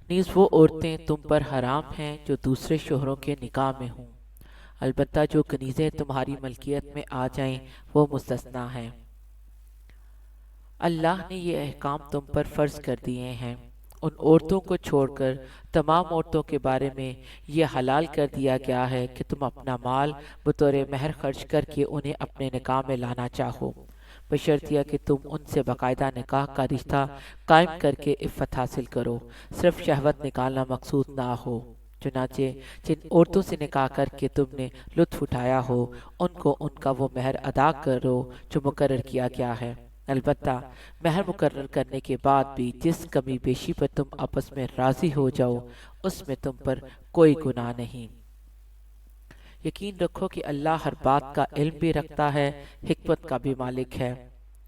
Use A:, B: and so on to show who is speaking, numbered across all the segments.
A: نیز وہ عورتیں تم پر حرام ہیں جو دوسرے شوہروں کے نکاح میں ہوں، البتہ جو کنیزیں تمہاری ملکیت میں آ جائیں وہ مستثنیٰ ہیں۔ اللہ نے یہ احکام تم پر فرض کر دیے ہیں۔ ان عورتوں کو چھوڑ کر تمام عورتوں کے بارے میں یہ حلال کر دیا گیا ہے کہ تم اپنا مال بطور مہر خرچ کر کے انہیں اپنے نکاح میں لانا چاہو، بشرطیہ کہ تم ان سے باقاعدہ نکاح کا رشتہ قائم کر کے عفت حاصل کرو، صرف شہوت نکالنا مقصود نہ ہو۔ چنانچہ جن عورتوں سے نکاح کر کے تم نے لطف اٹھایا ہو ان کو ان کا وہ مہر ادا کرو جو مقرر کیا گیا ہے، البتہ مہر مقرر کرنے کے بعد بھی جس کمی بیشی پر تم آپس میں راضی ہو جاؤ اس میں تم پر کوئی گناہ نہیں۔ یقین رکھو کہ اللہ ہر بات کا علم بھی رکھتا ہے، حکمت کا بھی مالک ہے۔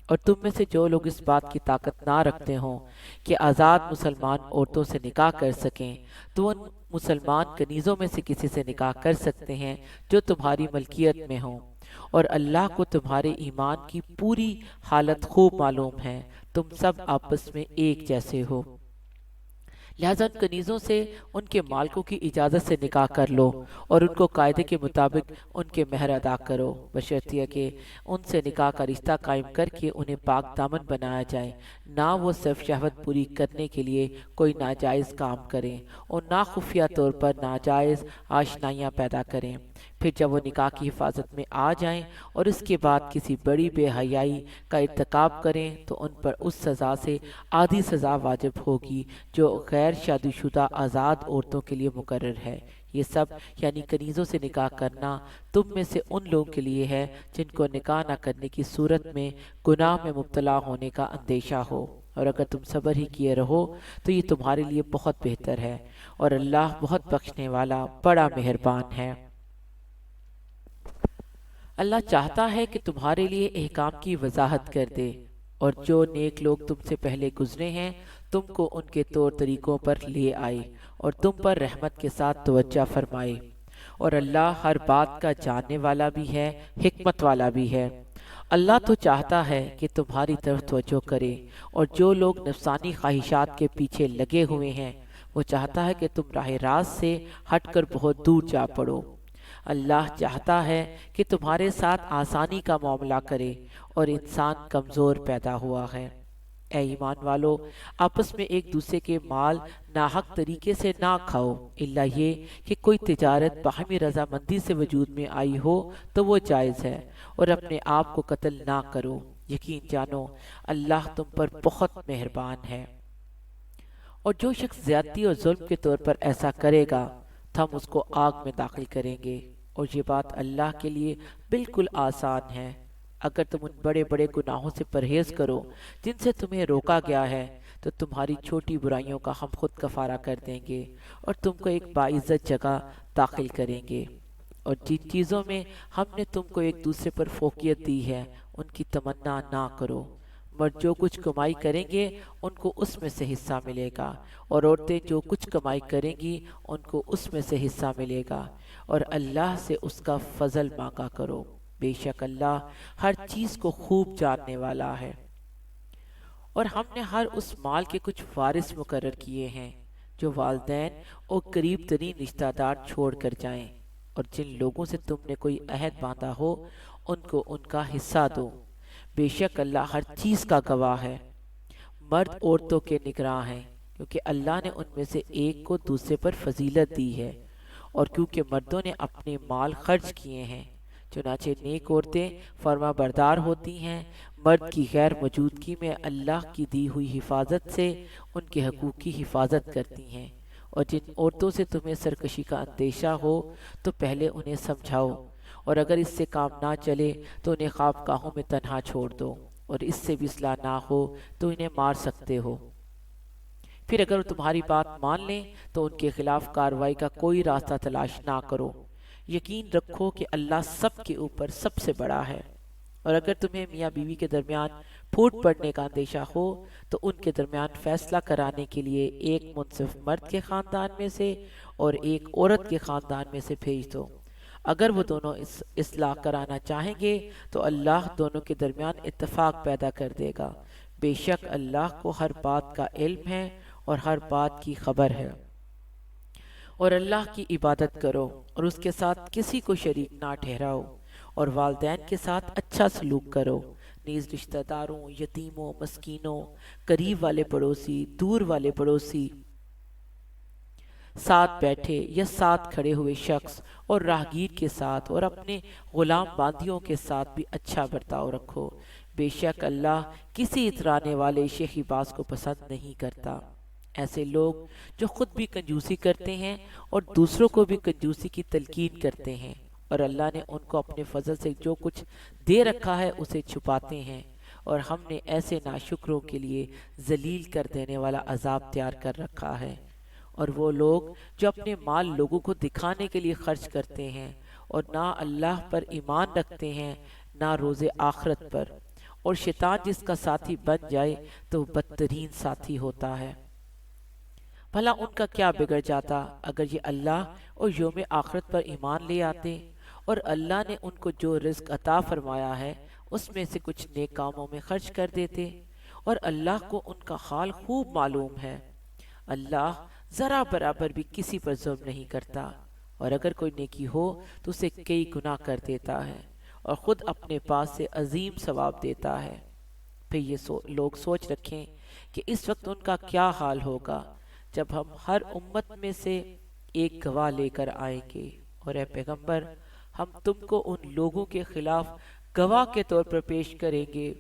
A: اور تم میں سے جو لوگ اس بات کی طاقت نہ رکھتے ہوں کہ آزاد مسلمان عورتوں سے نکاح کر سکیں تو ان مسلمان کنیزوں میں سے کسی سے نکاح کر سکتے ہیں جو تمہاری ملکیت میں ہوں، اور اللہ کو تمہارے ایمان کی پوری حالت خوب معلوم ہے، تم سب آپس میں ایک جیسے ہو، لہذا ان کنیزوں سے ان کے مالکوں کی اجازت سے نکاح کر لو اور ان کو قاعدے کے مطابق ان کے مہر ادا کرو، بشرطیہ کہ ان سے نکاح کا رشتہ قائم کر کے انہیں پاک دامن بنایا جائے، نہ وہ صرف شہوت پوری کرنے کے لیے کوئی ناجائز کام کریں اور نہ خفیہ طور پر ناجائز آشنائیاں پیدا کریں۔ پھر جب وہ نکاح کی حفاظت میں آ جائیں اور اس کے بعد کسی بڑی بے حیائی کا ارتکاب کریں تو ان پر اس سزا سے آدھی سزا واجب ہوگی جو غیر شادی شدہ آزاد عورتوں کے لیے مقرر ہے۔ یہ سب یعنی کنیزوں سے نکاح کرنا تم میں سے ان لوگوں کے لیے ہے جن کو نکاح نہ کرنے کی صورت میں گناہ میں مبتلا ہونے کا اندیشہ ہو، اور اگر تم صبر ہی کیے رہو تو یہ تمہارے لیے بہت بہتر ہے، اور اللہ بہت بخشنے والا بڑا مہربان ہے۔ اللہ چاہتا ہے کہ تمہارے لیے احکام کی وضاحت کر دے، اور جو نیک لوگ تم سے پہلے گزرے ہیں تم کو ان کے طور طریقوں پر لے آئے اور تم پر رحمت کے ساتھ توجہ فرمائے، اور اللہ ہر بات کا جاننے والا بھی ہے، حکمت والا بھی ہے۔ اللہ تو چاہتا ہے کہ تمہاری طرف توجہ کرے، اور جو لوگ نفسانی خواہشات کے پیچھے لگے ہوئے ہیں وہ چاہتا ہے کہ تم راہ راست سے ہٹ کر بہت دور جا پڑو۔ اللہ چاہتا ہے کہ تمہارے ساتھ آسانی کا معاملہ کرے، اور انسان کمزور پیدا ہوا ہے۔ اے ایمان والو، آپس میں ایک دوسرے کے مال ناحق طریقے سے نہ کھاؤ، الا یہ کہ کوئی تجارت باہمی رضامندی سے وجود میں آئی ہو تو وہ جائز ہے، اور اپنے آپ کو قتل نہ کرو، یقین جانو اللہ تم پر بہت مہربان ہے۔ اور جو شخص زیادتی اور ظلم کے طور پر ایسا کرے گا تو ہم اس کو آگ میں داخل کریں گے، اور یہ بات اللہ کے لیے بالکل آسان ہے۔ اگر تم ان بڑے بڑے گناہوں سے پرہیز کرو جن سے تمہیں روکا گیا ہے تو تمہاری چھوٹی برائیوں کا ہم خود کفارہ کر دیں گے اور تم کو ایک باعزت جگہ داخل کریں گے۔ اور جن چیزوں میں ہم نے تم کو ایک دوسرے پر فوقیت دی ہے ان کی تمنا نہ کرو، مرد جو کچھ کمائی کریں گے ان کو اس میں سے حصہ ملے گا، اور عورتیں جو کچھ کمائی کریں گی ان کو اس میں سے حصہ ملے گا، اور اللہ سے اس کا فضل مانگا کرو، بے شک اللہ ہر چیز کو خوب جاننے والا ہے۔ اور ہم نے ہر اس مال کے کچھ وارث مقرر کیے ہیں جو والدین اور قریب ترین رشتہ دار چھوڑ کر جائیں، اور جن لوگوں سے تم نے کوئی عہد باندھا ہو ان کو ان کا حصہ دو، بے شک اللہ ہر چیز کا گواہ ہے۔ مرد عورتوں کے نگراں ہیں کیونکہ اللہ نے ان میں سے ایک کو دوسرے پر فضیلت دی ہے، اور کیونکہ مردوں نے اپنے مال خرچ کیے ہیں، چنانچہ نیک عورتیں فرما بردار ہوتی ہیں، مرد کی غیر موجودگی میں اللہ کی دی ہوئی حفاظت سے ان کے حقوق کی حفاظت کرتی ہیں۔ اور جن عورتوں سے تمہیں سرکشی کا اندیشہ ہو تو پہلے انہیں سمجھاؤ، اور اگر اس سے کام نہ چلے تو انہیں خوابگاہوں میں تنہا چھوڑ دو، اور اس سے بھی اصلاح نہ ہو تو انہیں مار سکتے ہو۔ پھر اگر وہ تمہاری بات مان لیں تو ان کے خلاف کارروائی کا کوئی راستہ تلاش نہ کرو، یقین رکھو کہ اللہ سب کے اوپر سب سے بڑا ہے۔ اور اگر تمہیں میاں بیوی کے درمیان پھوٹ پڑنے کا اندیشہ ہو تو ان کے درمیان فیصلہ کرانے کے لیے ایک منصف مرد کے خاندان میں سے اور ایک عورت کے خاندان میں سے بھیج دو۔ اگر وہ دونوں اصلاح کرانا چاہیں گے تو اللہ دونوں کے درمیان اتفاق پیدا کر دے گا، بے شک اللہ کو ہر بات کا علم ہے، اور ہر بات کی خبر ہے۔ اور اللہ کی عبادت کرو اور اس کے ساتھ کسی کو شریک نہ ٹھہراؤ، اور والدین کے ساتھ اچھا سلوک کرو، نیز رشتہ داروں، یتیموں، مسکینوں، قریب والے پڑوسی، دور والے پڑوسی، ساتھ بیٹھے یا ساتھ کھڑے ہوئے شخص اور راہگیر کے ساتھ اور اپنے غلام باندیوں کے ساتھ بھی اچھا برتاؤ رکھو۔ بے شک اللہ کسی اترانے والے شیخی باز کو پسند نہیں کرتا۔ ایسے لوگ جو خود بھی کنجوسی کرتے ہیں اور دوسروں کو بھی کنجوسی کی تلقین کرتے ہیں، اور اللہ نے ان کو اپنے فضل سے جو کچھ دے رکھا ہے اسے چھپاتے ہیں، اور ہم نے ایسے ناشکروں کے لیے ذلیل کر دینے والا عذاب تیار کر رکھا ہے۔ اور وہ لوگ جو اپنے مال لوگوں کو دکھانے کے لیے خرچ کرتے ہیں اور نہ اللہ پر ایمان رکھتے ہیں نہ روز آخرت پر، اور شیطان جس کا ساتھی بن جائے تو وہ بدترین ساتھی ہوتا ہے۔ بھلا ان کا کیا بگڑ جاتا اگر یہ اللہ اور یوم آخرت پر ایمان لے آتے، اور اللہ نے ان کو جو رزق عطا فرمایا ہے اس میں سے کچھ نیک کاموں میں خرچ کر دیتے، اور اللہ کو ان کا حال خوب معلوم ہے۔ اللہ ذرا برابر بھی کسی پر ظلم نہیں کرتا، اور اگر کوئی نیکی ہو تو اسے کئی گناہ کر دیتا ہے، اور خود اپنے پاس سے عظیم ثواب دیتا ہے۔ پھر یہ لوگ سوچ رکھیں کہ اس وقت ان کا کیا حال ہوگا جب ہم ہر امت میں سے ایک گواہ لے کر آئیں گے، اور اے پیغمبر ہم تم کو ان لوگوں کے خلاف گواہ کے طور پر پیش کریں گے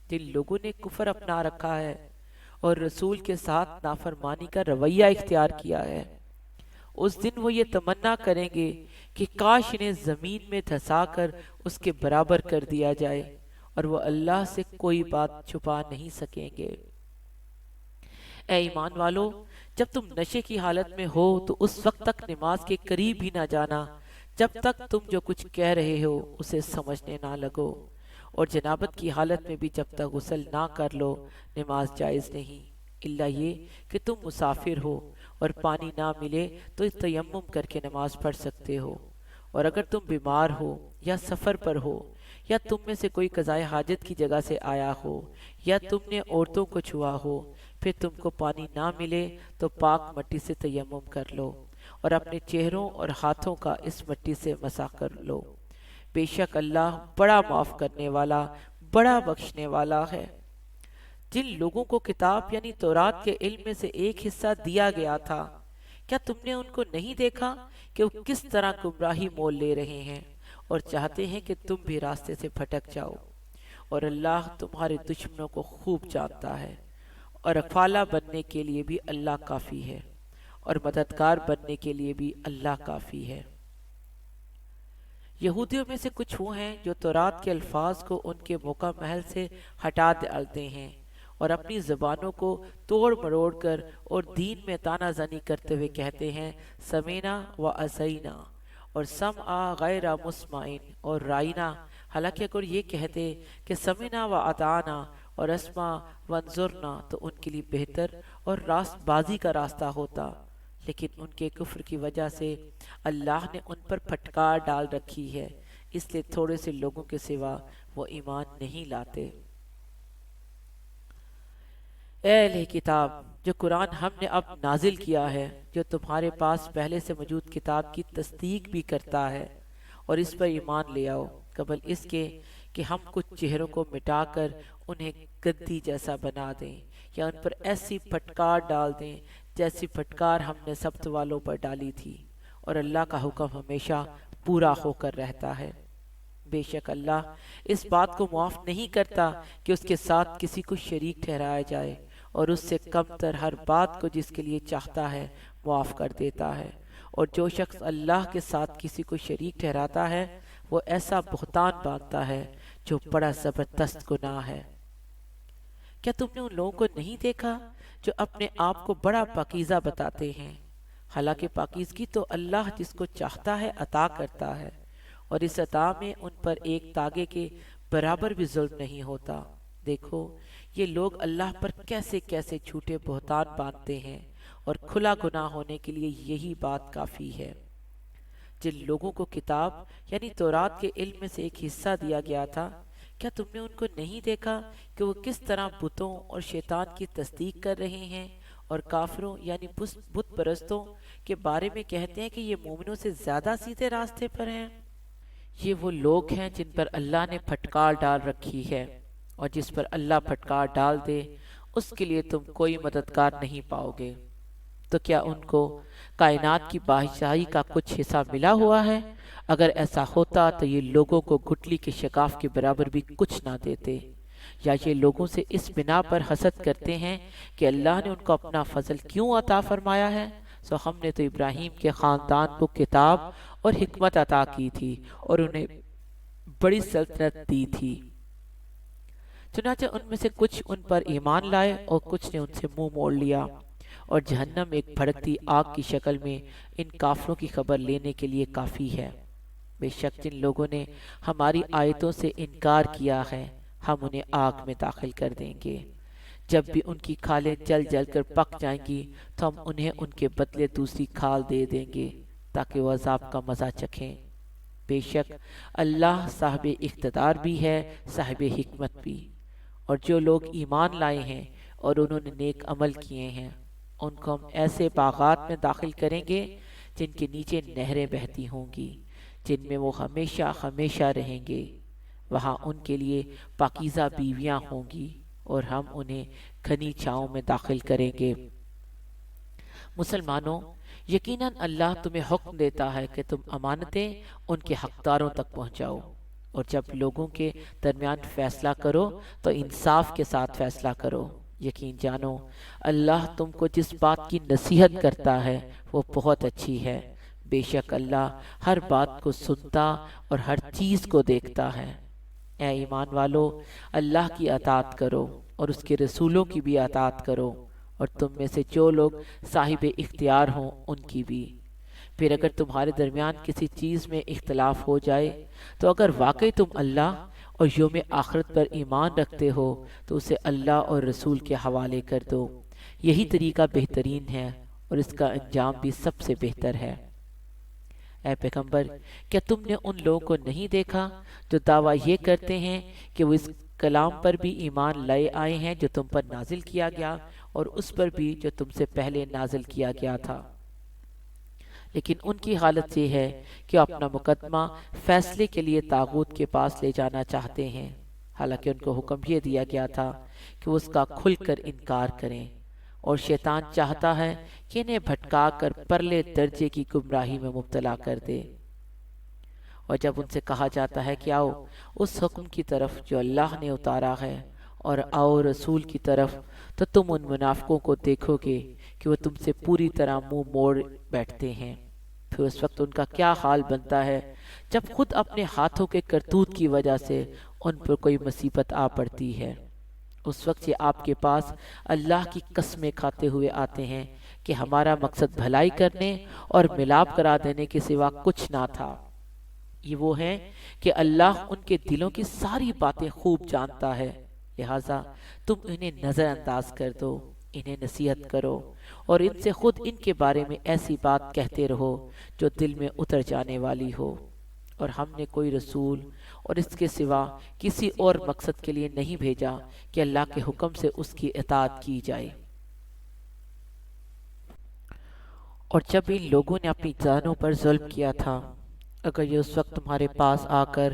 A: جن لوگوں نے کفر اپنا رکھا ہے اور رسول کے ساتھ نافرمانی کا رویہ اختیار کیا ہے۔ اس دن وہ یہ تمنا کریں گے کہ کاش انہیں زمین میں دھسا کر اس کے برابر کر دیا جائے، اور وہ اللہ سے کوئی بات چھپا نہیں سکیں گے۔ اے ایمان والو، جب تم نشے کی حالت میں ہو تو اس وقت تک نماز کے قریب ہی نہ جانا جب تک تم جو کچھ کہہ رہے ہو اسے سمجھنے نہ لگو، اور جنابت کی حالت میں بھی جب تک غسل نہ کر لو نماز جائز نہیں، الا یہ کہ تم مسافر ہو اور پانی نہ ملے تو تیمم کر کے نماز پڑھ سکتے ہو، اور اگر تم بیمار ہو یا سفر پر ہو یا تم میں سے کوئی قضائے حاجت کی جگہ سے آیا ہو یا تم نے عورتوں کو چھوا ہو، پھر تم کو پانی نہ ملے تو پاک مٹی سے تیمم کر لو اور اپنے چہروں اور ہاتھوں کا اس مٹی سے مسح کر لو۔ بے شک اللہ بڑا معاف کرنے والا، بڑا بخشنے والا ہے۔ جن لوگوں کو کتاب یعنی تورات کے علم میں سے ایک حصہ دیا گیا تھا، کیا تم نے ان کو نہیں دیکھا کہ وہ کس طرح گمراہی مول لے رہے ہیں اور چاہتے ہیں کہ تم بھی راستے سے بھٹک جاؤ؟ اور اللہ تمہارے دشمنوں کو خوب جانتا ہے، اور رکھوالا بننے کے لیے بھی اللہ کافی ہے، اور مددگار بننے کے لیے بھی اللہ کافی ہے۔ یہودیوں میں سے کچھ وہ ہیں جو تورات کے الفاظ کو ان کے موقع محل سے ہٹا ڈالتے ہیں اور اپنی زبانوں کو توڑ مروڑ کر اور دین میں تانا زنی کرتے ہوئے کہتے ہیں سمینا و عصینا، اور سمع غیر مسمعین اور رائنا، حالانکہ اگر یہ کہتے کہ سمینا و اطعنا اور اسما وانظرنا تو ان کے لیے بہتر اور راست بازی کا راستہ ہوتا، لیکن ان کے کفر کی وجہ سے اللہ نے ان پر پھٹکار ڈال رکھی ہے، اس لیے تھوڑے سے لوگوں کے سوا وہ ایمان نہیں لاتے۔ اے اہل کتاب، جو قرآن ہم نے اب نازل کیا ہے، جو تمہارے پاس پہلے سے موجود کتاب کی تصدیق بھی کرتا ہے، اور اس پر ایمان لے آؤ قبل اس کے کہ ہم کچھ چہروں کو مٹا کر انہیں گدی جیسا بنا دیں یا ان پر ایسی پھٹکار ڈال دیں جیسی پھٹکار ہم نے سبت والوں پر ڈالی تھی، اور اللہ کا حکم ہمیشہ پورا ہو کر رہتا ہے۔ بے شک اللہ اس بات کو معاف نہیں کرتا کہ اس کے ساتھ کسی کو شریک ٹھہرایا جائے، اور اس سے کم تر ہر بات کو جس کے لیے چاہتا ہے معاف کر دیتا ہے، اور جو شخص اللہ کے ساتھ کسی کو شریک ٹھہراتا ہے وہ ایسا بہتان باندھتا ہے جو بڑا زبردست گناہ ہے۔ کیا تم نے ان لوگوں کو نہیں دیکھا جو اپنے آپ کو بڑا پاکیزہ بتاتے ہیں، حالانکہ پاکیزگی تو اللہ جس کو چاہتا ہے عطا کرتا ہے، اور اس عطا میں ان پر ایک تاگے کے برابر بھی ظلم نہیں ہوتا۔ دیکھو یہ لوگ اللہ پر کیسے کیسے جھوٹے بہتان باندھتے ہیں، اور کھلا گناہ ہونے کے لیے یہی بات کافی ہے۔ جن لوگوں کو کتاب یعنی تورات کے علم میں سے ایک حصہ دیا گیا تھا، کیا تم نے ان کو نہیں دیکھا کہ وہ کس طرح بتوں اور شیطان کی تصدیق کر رہے ہیں اور کافروں یعنی بت پرستوں کے بارے میں کہتے ہیں کہ یہ مومنوں سے زیادہ سیدھے راستے پر ہیں۔ یہ وہ لوگ ہیں جن پر اللہ نے پھٹکار ڈال رکھی ہے، اور جس پر اللہ پھٹکار ڈال دے اس کے لیے تم کوئی مددگار نہیں پاؤ گے۔ تو کیا ان کو کائنات کی بادشاہی کا کچھ حصہ ملا ہوا ہے؟ اگر ایسا ہوتا تو یہ لوگوں کو گٹلی کے شگاف کے برابر بھی کچھ نہ دیتے۔ یا یہ لوگوں سے اس بنا پر حسد کرتے ہیں کہ اللہ نے ان کو اپنا فضل کیوں عطا فرمایا ہے؟ سو ہم نے تو ابراہیم کے خاندان کو کتاب اور حکمت عطا کی تھی اور انہیں بڑی سلطنت دی تھی۔ چنانچہ ان میں سے کچھ ان پر ایمان لائے اور کچھ نے ان سے منہ موڑ لیا، اور جہنم ایک بھڑکتی آگ کی شکل میں ان کافروں کی خبر لینے کے لیے کافی ہے۔ بے شک جن لوگوں نے ہماری آیتوں سے انکار کیا ہے ہم انہیں آگ میں داخل کر دیں گے۔ جب بھی ان کی کھالیں جل جل کر پک جائیں گی تو ہم انہیں ان کے بدلے دوسری کھال دے دیں گے تاکہ وہ عذاب کا مزہ چکھیں۔ بے شک اللہ صاحب اقتدار بھی ہے، صاحب حکمت بھی۔ اور جو لوگ ایمان لائے ہیں اور انہوں نے نیک عمل کیے ہیں ان کو ہم ایسے باغات میں داخل کریں گے جن کے نیچے نہریں بہتی ہوں گی، جن میں وہ ہمیشہ ہمیشہ رہیں گے۔ وہاں ان کے لیے پاکیزہ بیویاں ہوں گی اور ہم انہیں گھنی چھاؤں میں داخل کریں گے۔ مسلمانوں، یقیناً اللہ تمہیں حکم دیتا ہے کہ تم امانتیں ان کے حقداروں تک پہنچاؤ، اور جب لوگوں کے درمیان فیصلہ کرو تو انصاف کے ساتھ فیصلہ کرو۔ یقین جانو اللہ تم کو جس بات کی نصیحت کرتا ہے وہ بہت اچھی ہے۔ بے شک اللہ ہر بات کو سنتا اور ہر چیز کو دیکھتا ہے۔ اے ایمان والو، اللہ کی اطاعت کرو اور اس کے رسولوں کی بھی اطاعت کرو، اور تم میں سے جو لوگ صاحب اختیار ہوں ان کی بھی۔ پھر اگر تمہارے درمیان کسی چیز میں اختلاف ہو جائے تو اگر واقعی تم اللہ اور یوم آخرت پر ایمان رکھتے ہو تو اسے اللہ اور رسول کے حوالے کر دو، یہی طریقہ بہترین ہے اور اس کا انجام بھی سب سے بہتر ہے۔ اے پیغمبر، کیا تم نے ان لوگوں کو نہیں دیکھا جو دعویٰ یہ کرتے ہیں کہ وہ اس کلام پر بھی ایمان لائے آئے ہیں جو تم پر نازل کیا گیا اور اس پر بھی جو تم سے پہلے نازل کیا گیا تھا، لیکن ان کی حالت یہ ہے کہ وہ اپنا مقدمہ فیصلے کے لیے طاغوت کے پاس لے جانا چاہتے ہیں، حالانکہ ان کو حکم یہ دیا گیا تھا کہ وہ اس کا کھل کر انکار کریں، اور شیطان چاہتا ہے کہ انہیں بھٹکا کر پرلے درجے کی گمراہی میں مبتلا کر دے۔ اور جب ان سے کہا جاتا ہے کہ آؤ اس حکم کی طرف جو اللہ نے اتارا ہے اور آؤ رسول کی طرف، تو تم ان منافقوں کو دیکھو گے کہ وہ تم سے پوری طرح منہ موڑ بیٹھتے ہیں۔ پھر اس وقت ان کا کیا حال بنتا ہے جب خود اپنے ہاتھوں کے کرتوت کی وجہ سے ان پر کوئی مصیبت آ پڑتی ہے۔ اس وقت یہ آپ کے پاس اللہ کی قسمیں کھاتے ہوئے آتے ہیں کہ ہمارا مقصد بھلائی کرنے اور ملاپ کرا دینے کے سوا کچھ نہ تھا۔ یہ وہ ہیں کہ اللہ ان کے دلوں کی ساری باتیں خوب جانتا ہے، لہٰذا تم انہیں نظر انداز کر دو، انہیں نصیحت کرو اور ان سے خود ان کے بارے میں ایسی بات کہتے رہو جو دل میں اتر جانے والی ہو۔ اور ہم نے کوئی رسول اور اس کے سوا کسی اور مقصد کے لیے نہیں بھیجا کہ اللہ کے حکم سے اس کی اطاعت کی جائے۔ اور جب ان لوگوں نے اپنی جانوں پر ظلم کیا تھا، اگر یہ اس وقت تمہارے پاس آ کر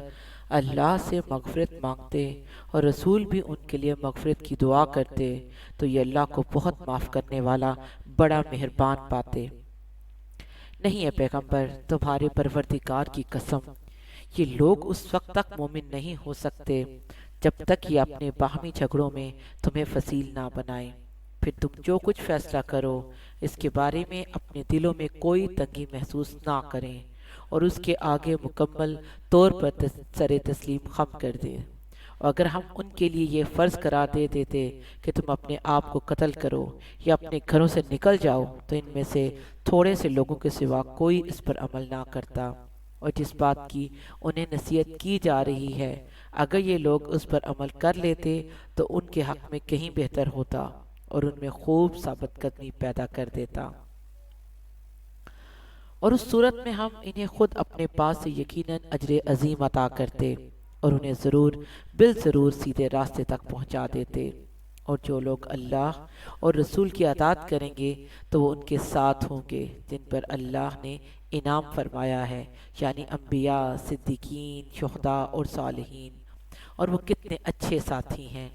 A: اللہ سے مغفرت مانگتے اور رسول بھی ان کے لیے مغفرت کی دعا کرتے تو یہ اللہ کو بہت معاف کرنے والا بڑا مہربان پاتے۔ نہیں اے پیغمبر، تمہارے پروردگار کی قسم، یہ لوگ اس وقت تک مومن نہیں ہو سکتے جب تک یہ اپنے باہمی جھگڑوں میں تمہیں فصیل نہ بنائیں۔ پھر تم جو کچھ فیصلہ کرو اس کے بارے میں اپنے دلوں میں کوئی تنگی محسوس نہ کریں اور اس کے آگے مکمل طور پر سر تسلیم خم کر دیں۔ اور اگر ہم ان کے لیے یہ فرض قرار دے دیتے کہ تم اپنے آپ کو قتل کرو یا اپنے گھروں سے نکل جاؤ تو ان میں سے تھوڑے سے لوگوں کے سوا کوئی اس پر عمل نہ کرتا، اور جس بات کی انہیں نصیحت کی جا رہی ہے اگر یہ لوگ اس پر عمل کر لیتے تو ان کے حق میں کہیں بہتر ہوتا اور ان میں خوب ثابت قدمی پیدا کر دیتا۔ اور اس صورت میں ہم انہیں خود اپنے پاس سے یقیناً اجر عظیم عطا کرتے اور انہیں ضرور بالضرور سیدھے راستے تک پہنچا دیتے، اور جو لوگ اللہ اور رسول کی اطاعت کریں گے تو وہ ان کے ساتھ ہوں گے جن پر اللہ نے انعام فرمایا ہے، یعنی انبیاء، صدیقین، شہداء اور صالحین، اور وہ کتنے اچھے ساتھی ہیں۔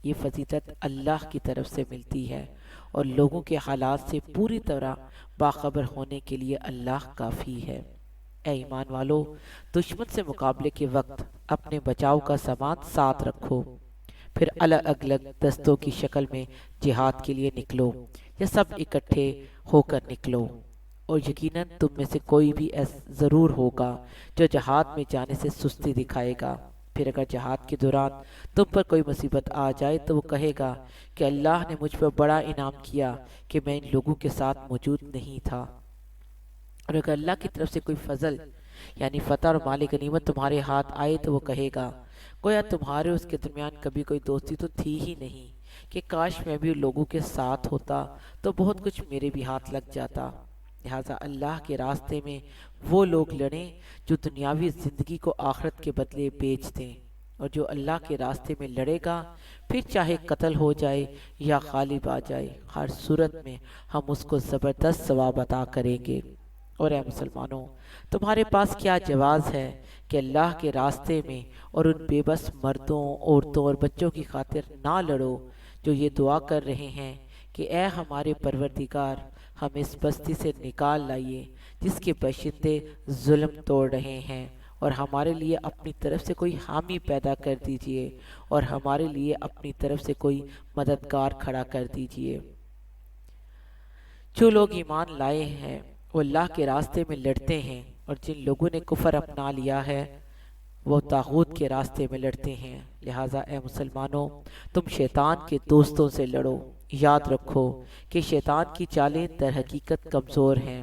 A: یہ فضیلت اللہ کی طرف سے ملتی ہے اور لوگوں کے حالات سے پوری طرح باخبر ہونے کے لیے اللہ کافی ہے۔ اے ایمان والو، دشمن سے مقابلے کے وقت اپنے بچاؤ کا سامان ساتھ رکھو، پھر الگ الگ دستوں کی شکل میں جہاد کے لیے نکلو یا سب اکٹھے ہو کر نکلو، اور یقیناً تم میں سے کوئی بھی ضرور ہوگا جو جہاد میں جانے سے سستی دکھائے گا۔ پھر اگر جہاد کے دوران تم پر کوئی مصیبت آ جائے تو وہ کہے گا کہ اللہ نے مجھ پر بڑا انعام کیا کہ میں ان لوگوں کے ساتھ موجود نہیں تھا۔ اور اگر اللہ کی طرف سے کوئی فضل یعنی فتح اور مال غنیمت تمہارے ہاتھ آئے تو وہ کہے گا گویا تمہارے اس کے درمیان کبھی کوئی دوستی تو تھی ہی نہیں، کہ کاش میں بھی لوگوں کے ساتھ ہوتا تو بہت کچھ میرے بھی ہاتھ لگ جاتا۔ لہٰذا اللہ کے راستے میں وہ لوگ لڑیں جو دنیاوی زندگی کو آخرت کے بدلے بیچ دیں، اور جو اللہ کے راستے میں لڑے گا پھر چاہے قتل ہو جائے یا غالب آ جائے، ہر صورت میں ہم اس کو زبردست ثواب عطا کریں گے۔ اور اے مسلمانوں، تمہارے پاس کیا جواز ہے کہ اللہ کے راستے میں اور ان بے بس مردوں، عورتوں اور بچوں کی خاطر نہ لڑو جو یہ دعا کر رہے ہیں کہ اے ہمارے پروردگار، ہم اس بستی سے نکال لائیے جس کے باشندے ظلم توڑ رہے ہیں، اور ہمارے لیے اپنی طرف سے کوئی حامی پیدا کر دیجئے اور ہمارے لیے اپنی طرف سے کوئی مددگار کھڑا کر دیجئے۔ جو لوگ ایمان لائے ہیں وہ اللہ کے راستے میں لڑتے ہیں، اور جن لوگوں نے کفر اپنا لیا ہے وہ طاغوت کے راستے میں لڑتے ہیں۔ لہٰذا اے مسلمانوں، تم شیطان کے دوستوں سے لڑو۔ یاد رکھو کہ شیطان کی چالیں در حقیقت کمزور ہیں۔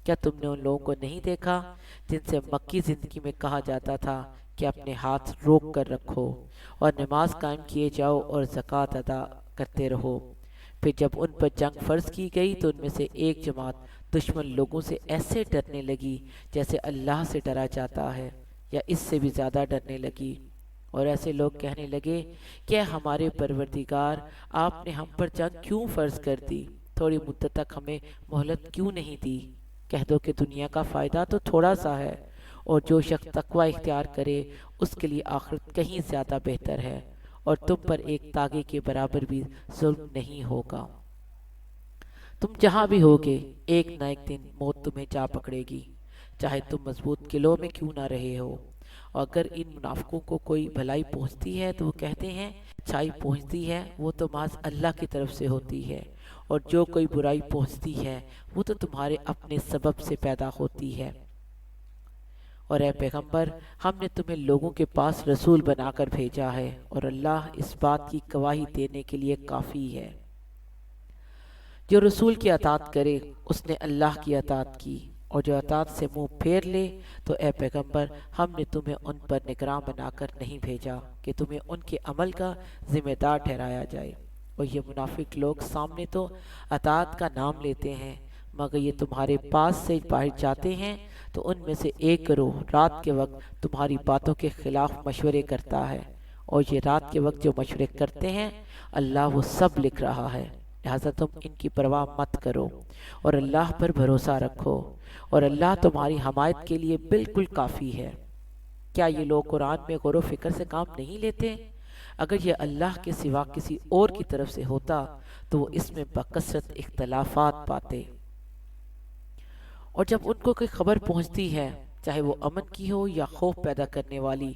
A: کیا تم نے ان لوگوں کو نہیں دیکھا جن سے مکی زندگی میں کہا جاتا تھا کہ اپنے ہاتھ روک کر رکھو اور نماز قائم کیے جاؤ اور زکوٰۃ ادا کرتے رہو؟ پھر جب ان پر جنگ فرض کی گئی تو ان میں سے ایک جماعت دشمن لوگوں سے ایسے ڈرنے لگی جیسے اللہ سے ڈرا جاتا ہے یا اس سے بھی زیادہ ڈرنے لگی، اور ایسے لوگ کہنے لگے کہ ہمارے پروردگار، آپ نے ہم پر جنگ کیوں فرض کر دی؟ تھوڑی مدت تک ہمیں مہلت کیوں نہیں دی؟ کہہ دو کہ دنیا کا فائدہ تو تھوڑا سا ہے، اور جو شخص تقوی اختیار کرے اس کے لیے آخرت کہیں زیادہ بہتر ہے، اور تم پر ایک تاغے کے برابر بھی ظلم نہیں ہوگا۔ تم جہاں بھی ہوگے ایک نہ ایک دن موت تمہیں جا پکڑے گی، چاہے تم مضبوط قلعوں میں کیوں نہ رہے ہو۔ اور اگر ان منافقوں کو کوئی بھلائی پہنچتی ہے تو وہ کہتے ہیں اچھائی پہنچتی ہے وہ تو محض اللہ کی طرف سے ہوتی ہے، اور جو کوئی برائی پہنچتی ہے وہ تو تمہارے اپنے سبب سے پیدا ہوتی ہے۔ اور اے پیغمبر، ہم نے تمہیں لوگوں کے پاس رسول بنا کر بھیجا ہے، اور اللہ اس بات کی گواہی دینے کے لیے کافی ہے۔ جو رسول کی اطاعت کرے اس نے اللہ کی اطاعت کی، اور جو اطاعت سے منہ پھیر لے تو اے پیغمبر، ہم نے تمہیں ان پر نگراں بنا کر نہیں بھیجا کہ تمہیں ان کے عمل کا ذمہ دار ٹھہرایا جائے۔ اور یہ منافق لوگ سامنے تو اطاعت کا نام لیتے ہیں، مگر یہ تمہارے پاس سے باہر جاتے ہیں تو ان میں سے ایک گروہ رات کے وقت تمہاری باتوں کے خلاف مشورے کرتا ہے، اور یہ رات کے وقت جو مشورے کرتے ہیں اللہ وہ سب لکھ رہا ہے۔ لہٰذا تم ان کی پرواہ مت کرو اور اللہ پر بھروسہ رکھو، اور اللہ تمہاری حمایت کے لیے بالکل کافی ہے۔ کیا یہ لوگ قرآن میں غور و فکر سے کام نہیں لیتے؟ اگر یہ اللہ کے سوا کسی اور کی طرف سے ہوتا تو وہ اس میں بکثرت اختلافات پاتے، اور جب ان کو کوئی خبر پہنچتی ہے چاہے وہ امن کی ہو یا خوف پیدا کرنے والی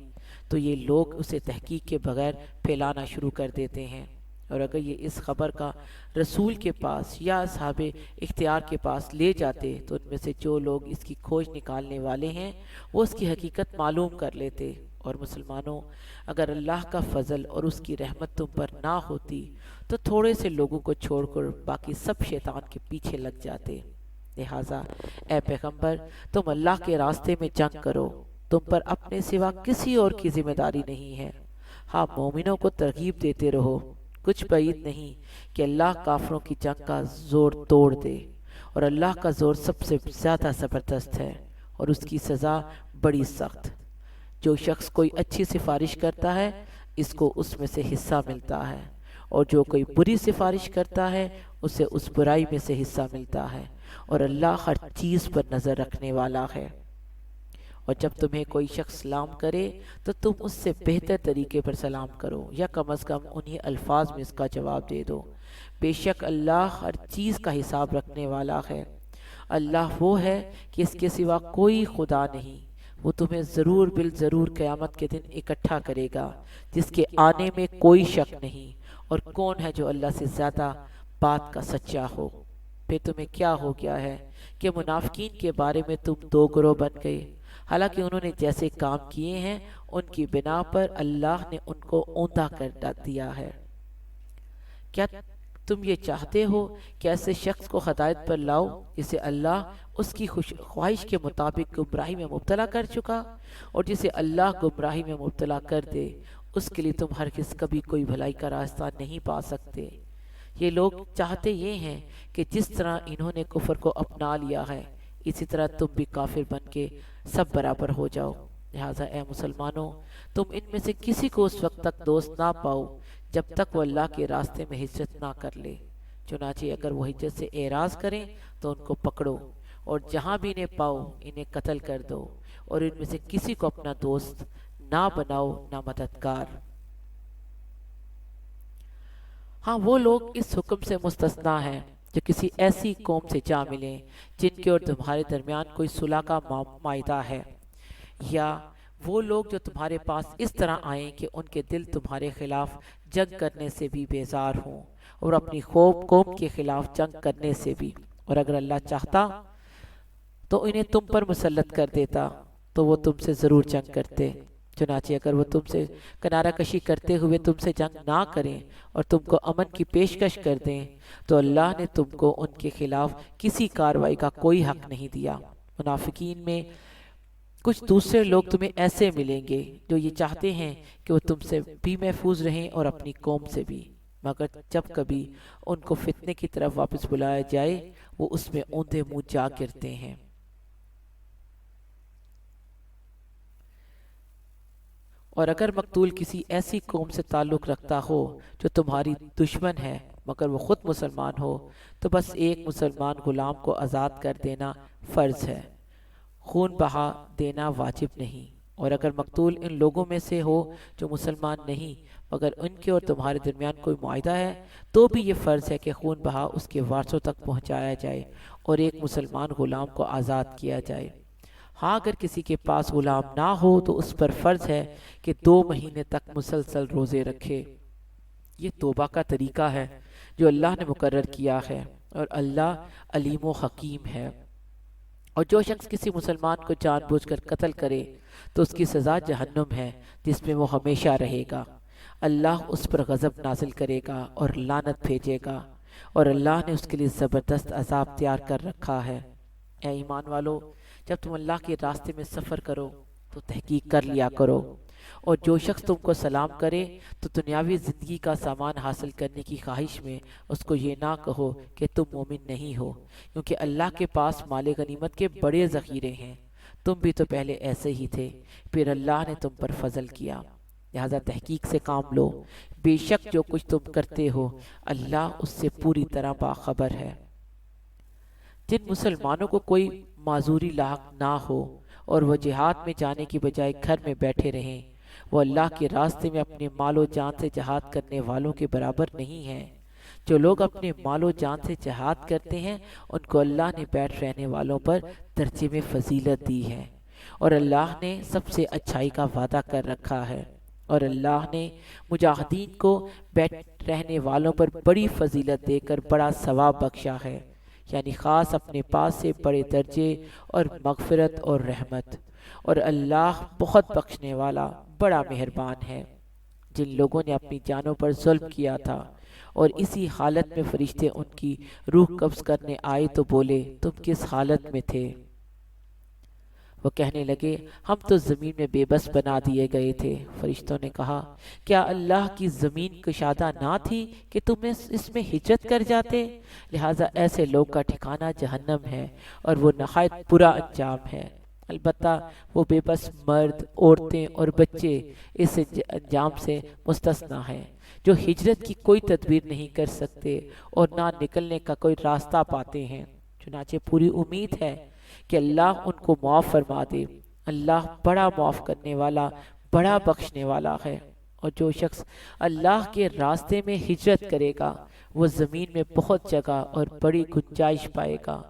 A: تو یہ لوگ اسے تحقیق کے بغیر پھیلانا شروع کر دیتے ہیں۔ اور اگر یہ اس خبر کا رسول کے پاس یا اصحاب اختیار کے پاس لے جاتے تو ان میں سے جو لوگ اس کی کھوج نکالنے والے ہیں وہ اس کی حقیقت معلوم کر لیتے۔ اور مسلمانوں، اگر اللہ کا فضل اور اس کی رحمت تم پر نہ ہوتی تو تھوڑے سے لوگوں کو چھوڑ کر باقی سب شیطان کے پیچھے لگ جاتے۔ لہٰذا اے پیغمبر، تم اللہ کے راستے میں جنگ کرو، تم پر اپنے سوا کسی اور کی ذمہ داری نہیں ہے۔ ہاں، مومنوں کو ترغیب دیتے رہو، کچھ بعید نہیں کہ اللہ کافروں کی جنگ کا زور توڑ دے، اور اللہ کا زور سب سے زیادہ زبردست ہے اور اس کی سزا بڑی سخت۔ جو شخص کوئی اچھی سفارش کرتا ہے اس کو اس میں سے حصہ ملتا ہے، اور جو کوئی بری سفارش کرتا ہے اسے اس برائی میں سے حصہ ملتا ہے، اور اللہ ہر چیز پر نظر رکھنے والا ہے۔ اور جب تمہیں کوئی شخص سلام کرے تو تم اس سے بہتر طریقے پر سلام کرو، یا کم از کم انہی الفاظ میں اس کا جواب دے دو۔ بے شک اللہ ہر چیز کا حساب رکھنے والا ہے۔ اللہ وہ ہے کہ اس کے سوا کوئی خدا نہیں، وہ تمہیں ضرور بالضرور قیامت کے دن اکٹھا کرے گا، جس کے آنے میں کوئی شک نہیں۔ اور کون ہے جو اللہ سے زیادہ بات کا سچا ہو؟ پھر تمہیں کیا ہو گیا ہے کہ منافقین کے بارے میں تم دو گروہ بن گئے؟ حالانکہ انہوں نے جیسے کام کیے ہیں ان کی بنا پر اللہ نے ان کو اوندا کر دیا ہے۔ کیا تم یہ چاہتے ہو کہ ایسے شخص کو ہدایت پر لاؤ جسے اللہ اس کی خواہش کے مطابق گمراہی میں مبتلا کر چکا، اور جسے اللہ گمراہی میں مبتلا کر دے اس کے لیے تم ہرگز کبھی کوئی بھلائی کا راستہ نہیں پا سکتے۔ یہ لوگ چاہتے یہ ہیں کہ جس طرح انہوں نے کفر کو اپنا لیا ہے اسی طرح تم بھی کافر بن کے سب برابر ہو جاؤ۔ لہٰذا اے مسلمانوں، تم ان میں سے کسی کو اس وقت تک دوست نہ پاؤ جب تک وہ اللہ کے راستے میں ہجرت نہ کر لے۔ چنانچہ اگر وہ ہجرت سے اعراض کریں تو ان کو پکڑو، اور جہاں بھی انہیں پاؤ انہیں قتل کر دو، اور ان میں سے کسی کو اپنا دوست نہ بناؤ نہ مددگار۔ ہاں، وہ لوگ اس حکم سے مستثنیٰ ہیں جو کسی ایسی قوم سے جا ملیں جن کے اور تمہارے درمیان کوئی صلح کا معاہدہ ہے، یا وہ لوگ جو تمہارے پاس اس طرح آئیں کہ ان کے دل تمہارے خلاف جنگ کرنے سے بھی بیزار ہوں، اور اپنی قوم کے خلاف جنگ کرنے سے بھی۔ اور اگر اللہ چاہتا تو انہیں تم پر مسلط کر دیتا تو وہ تم سے ضرور جنگ کرتے۔ چنانچہ اگر وہ تم سے کنارہ کشی کرتے ہوئے تم سے جنگ نہ کریں اور تم کو امن کی پیشکش کر دیں تو اللہ نے تم کو ان کے خلاف کسی کارروائی کا کوئی حق نہیں دیا۔ منافقین میں کچھ دوسرے لوگ تمہیں ایسے ملیں گے جو یہ چاہتے ہیں کہ وہ تم سے بھی محفوظ رہیں اور اپنی قوم سے بھی، مگر جب کبھی ان کو فتنے کی طرف واپس بلایا جائے وہ اس میں اوندے منہ جا گرتے ہیں۔ اور اگر مقتول کسی ایسی قوم سے تعلق رکھتا ہو جو تمہاری دشمن ہے مگر وہ خود مسلمان ہو تو بس ایک مسلمان غلام کو آزاد کر دینا فرض ہے، خون بہا دینا واجب نہیں۔ اور اگر مقتول ان لوگوں میں سے ہو جو مسلمان نہیں مگر ان کے اور تمہارے درمیان کوئی معاہدہ ہے تو بھی یہ فرض ہے کہ خون بہا اس کے وارثوں تک پہنچایا جائے اور ایک مسلمان غلام کو آزاد کیا جائے۔ ہاں، اگر کسی کے پاس غلام نہ ہو تو اس پر فرض ہے کہ 2 مہینے تک مسلسل روزے رکھے۔ یہ توبہ کا طریقہ ہے جو اللہ نے مقرر کیا ہے، اور اللہ علیم و حکیم ہے۔ اور جو شخص کسی مسلمان کو جان بوجھ کر قتل کرے تو اس کی سزا جہنم ہے جس میں وہ ہمیشہ رہے گا۔ اللہ اس پر غضب نازل کرے گا اور لعنت بھیجے گا، اور اللہ نے اس کے لیے زبردست عذاب تیار کر رکھا ہے۔ اے ایمان والو، جب تم اللہ کے راستے میں سفر کرو تو تحقیق کر لیا کرو، اور جو شخص تم کو سلام کرے تو دنیاوی زندگی کا سامان حاصل کرنے کی خواہش میں اس کو یہ نہ کہو کہ تم مومن نہیں ہو، کیونکہ اللہ کے پاس مال غنیمت کے بڑے ذخیرے ہیں، تم بھی تو پہلے ایسے ہی تھے، پھر اللہ نے تم پر فضل کیا، لہذا تحقیق سے کام لو، بے شک جو کچھ تم کرتے ہو اللہ اس سے پوری طرح باخبر ہے۔ جن مسلمانوں کو کوئی معذوری لاحق نہ ہو اور وہ جہاد میں جانے کی بجائے گھر میں بیٹھے رہیں، وہ اللہ کے راستے میں اپنے مال و جان سے جہاد کرنے والوں کے برابر نہیں ہیں۔ جو لوگ اپنے مال و جان سے جہاد کرتے ہیں ان کو اللہ نے بیٹھ رہنے والوں پر درجے میں فضیلت دی ہے، اور اللہ نے سب سے اچھائی کا وعدہ کر رکھا ہے، اور اللہ نے مجاہدین کو بیٹھ رہنے والوں پر بڑی فضیلت دے کر بڑا ثواب بخشا ہے، یعنی خاص اپنے پاس سے بڑے درجے اور مغفرت اور رحمت، اور اللہ بہت بخشنے والا بڑا مہربان ہے۔ جن لوگوں نے اپنی جانوں پر ظلم کیا تھا اور اسی حالت میں فرشتے ان کی روح قبض کرنے آئے تو بولے تم کس حالت میں تھے؟ وہ کہنے لگے ہم تو زمین میں بے بس بنا دیے گئے تھے۔ فرشتوں نے کہا کیا اللہ کی زمین کشادہ نہ تھی کہ تم اس میں ہجرت کر جاتے؟ لہٰذا ایسے لوگ کا ٹھکانہ جہنم ہے اور وہ نہایت برا انجام ہے۔ البتہ وہ بے بس مرد، عورتیں اور بچے اس انجام سے مستثنیٰ ہیں، جو ہجرت کی کوئی تدبیر نہیں کر سکتے اور نہ نکلنے کا کوئی راستہ پاتے ہیں۔ چنانچہ پوری امید ہے کہ اللہ ان کو معاف فرما دے۔ اللہ بڑا معاف کرنے والا، بڑا بخشنے والا ہے۔ اور جو شخص اللہ کے راستے میں ہجرت کرے گا وہ زمین میں بہت جگہ اور بڑی گنجائش پائے گا،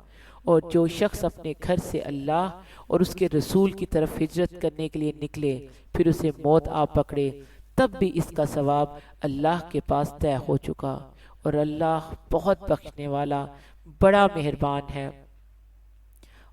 A: اور جو شخص اپنے گھر سے اللہ اور اس کے رسول کی طرف ہجرت کرنے کے لیے نکلے پھر اسے موت آ پکڑے تب بھی اس کا ثواب اللہ کے پاس طے ہو چکا، اور اللہ بہت بخشنے والا، بڑا مہربان ہے۔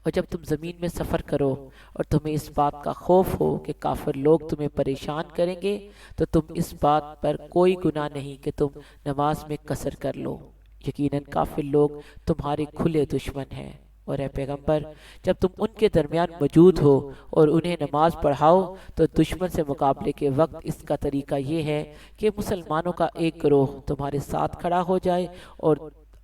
A: اور جب تم زمین میں سفر کرو اور تمہیں اس بات کا خوف ہو کہ کافر لوگ تمہیں پریشان کریں گے تو تم اس بات پر کوئی گناہ نہیں کہ تم نماز میں قصر کر لو، یقیناً کافر لوگ تمہارے کھلے دشمن ہیں۔ اور اے پیغمبر، جب تم ان کے درمیان موجود ہو اور انہیں نماز پڑھاؤ تو دشمن سے مقابلے کے وقت اس کا طریقہ یہ ہے کہ مسلمانوں کا ایک گروہ تمہارے ساتھ کھڑا ہو جائے اور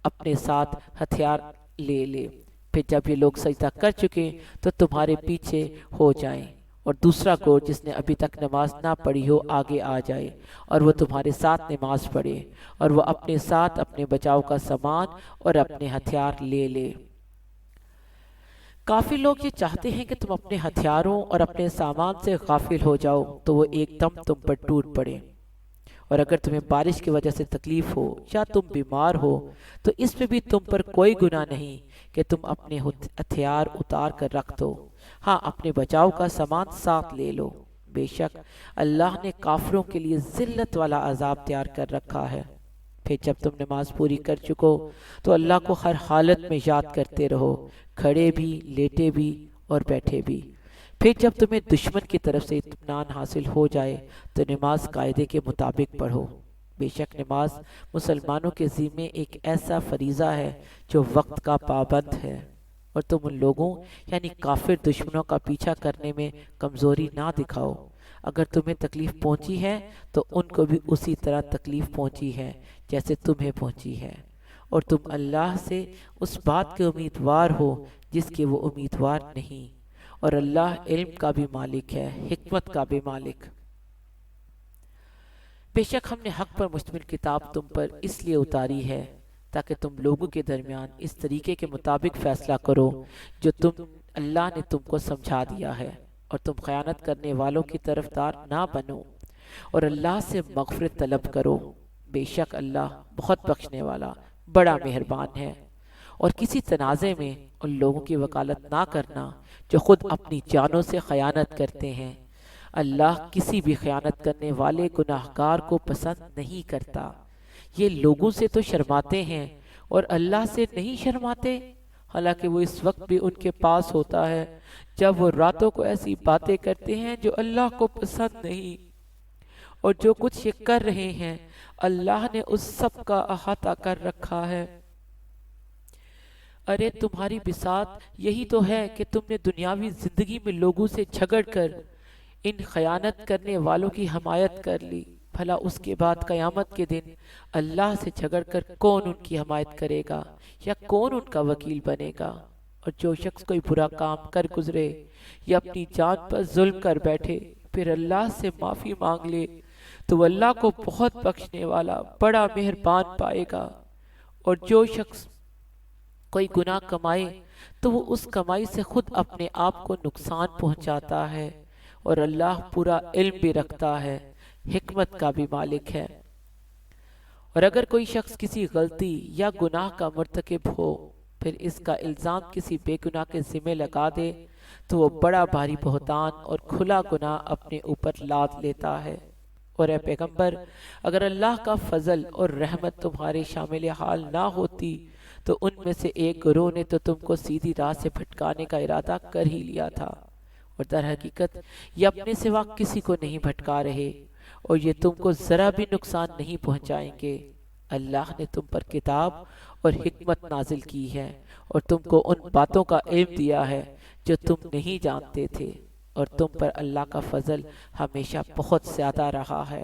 A: اپنے ساتھ ہتھیار لے لے، پھر جب یہ لوگ سجدہ کر چکے تو تمہارے پیچھے ہو جائیں، اور دوسرا گروہ جس نے ابھی تک نماز نہ پڑھی ہو آگے آ جائے اور وہ تمہارے ساتھ نماز پڑھے، اور وہ اپنے ساتھ اپنے بچاؤ کا سامان اور اپنے ہتھیار لے لے۔ کافی لوگ یہ چاہتے ہیں کہ تم اپنے ہتھیاروں اور اپنے سامان سے غافل ہو جاؤ تو وہ ایک دم تم پر ٹوٹ پڑے، اور اگر تمہیں بارش کی وجہ سے تکلیف ہو یا تم بیمار ہو تو اس میں بھی تم پر کوئی گناہ نہیں کہ تم اپنے ہتھیار اتار کر رکھ دو، ہاں اپنے بچاؤ کا سامان ساتھ لے لو، بے شک اللہ نے کافروں کے لیے ذلت والا عذاب تیار کر رکھا ہے۔ پھر جب تم نماز پوری کر چکو تو اللہ کو ہر حالت میں یاد کرتے رہو، کھڑے بھی، لیٹے بھی اور بیٹھے بھی۔ پھر جب تمہیں دشمن کی طرف سے اطمینان حاصل ہو جائے تو نماز قاعدے کے مطابق پڑھو، بے شک نماز مسلمانوں کے ذمے ایک ایسا فریضہ ہے جو وقت کا پابند ہے، اور تم ان لوگوں یعنی کافر دشمنوں کا پیچھا کرنے میں کمزوری نہ دکھاؤ۔ اگر تمہیں تکلیف پہنچی ہے تو ان کو بھی اسی طرح تکلیف پہنچی ہے جیسے تمہیں پہنچی ہے، اور تم اللہ سے اس بات کے امیدوار ہو جس کے وہ امیدوار نہیں، اور اللہ علم کا بھی مالک ہے، حکمت کا بھی مالک۔ بے شک ہم نے حق پر مشتمل کتاب تم پر اس لیے اتاری ہے تاکہ تم لوگوں کے درمیان اس طریقے کے مطابق فیصلہ کرو جو اللہ نے تم کو سمجھا دیا ہے، اور تم خیانت کرنے والوں کی طرفدار نہ بنو، اور اللہ سے مغفرت طلب کرو، بے شک اللہ بہت بخشنے والا، بڑا مہربان ہے۔ اور کسی تنازع میں ان لوگوں کی وکالت نہ کرنا جو خود اپنی جانوں سے خیانت کرتے ہیں، اللہ کسی بھی خیانت کرنے والے گناہگار کو پسند نہیں کرتا۔ یہ لوگوں سے تو شرماتے ہیں اور اللہ سے نہیں شرماتے، حالانکہ وہ اس وقت بھی ان کے پاس ہوتا ہے جب وہ راتوں کو ایسی باتیں کرتے ہیں جو اللہ کو پسند نہیں، اور جو کچھ یہ کر رہے ہیں اللہ نے اس سب کا احاطہ کر رکھا ہے۔ ارے تمہاری بساط یہی تو ہے کہ تم نے دنیاوی زندگی میں لوگوں سے جھگڑ کر ان خیانت کرنے والوں کی حمایت کر لی، بھلا اس کے بعد قیامت کے دن اللہ سے جھگڑ کر کون ان کی حمایت کرے گا یا کون ان کا وکیل بنے گا؟ اور جو شخص کوئی برا کام کر گزرے یا اپنی جان پر ظلم کر بیٹھے پھر اللہ سے معافی مانگ لے تو وہ اللہ کو بہت بخشنے والا، بڑا مہربان پائے گا۔ اور جو شخص کوئی گناہ کمائے تو وہ اس کمائی سے خود اپنے آپ کو نقصان پہنچاتا ہے، اور اللہ پورا علم بھی رکھتا ہے، حکمت کا بھی مالک ہے۔ اور اگر کوئی شخص کسی غلطی یا گناہ کا مرتکب ہو پھر اس کا الزام کسی بے گناہ کے ذمہ لگا دے تو وہ بڑا بھاری بہتان اور کھلا گناہ اپنے اوپر لاد لیتا ہے۔ اور اے پیغمبر، اگر اللہ کا فضل اور رحمت تمہارے شامل حال نہ ہوتی تو ان میں سے ایک گروہ نے تو تم کو سیدھی راہ سے بھٹکانے کا ارادہ کر ہی لیا تھا، اور در حقیقت یہ اپنے سوا کسی کو نہیں بھٹکا رہے، اور یہ تم کو ذرا بھی نقصان نہیں پہنچائیں گے۔ اللہ نے تم پر کتاب اور حکمت نازل کی ہے اور تم کو ان باتوں کا علم دیا ہے جو تم نہیں جانتے تھے، اور تم پر اللہ کا فضل ہمیشہ بہت زیادہ رہا ہے۔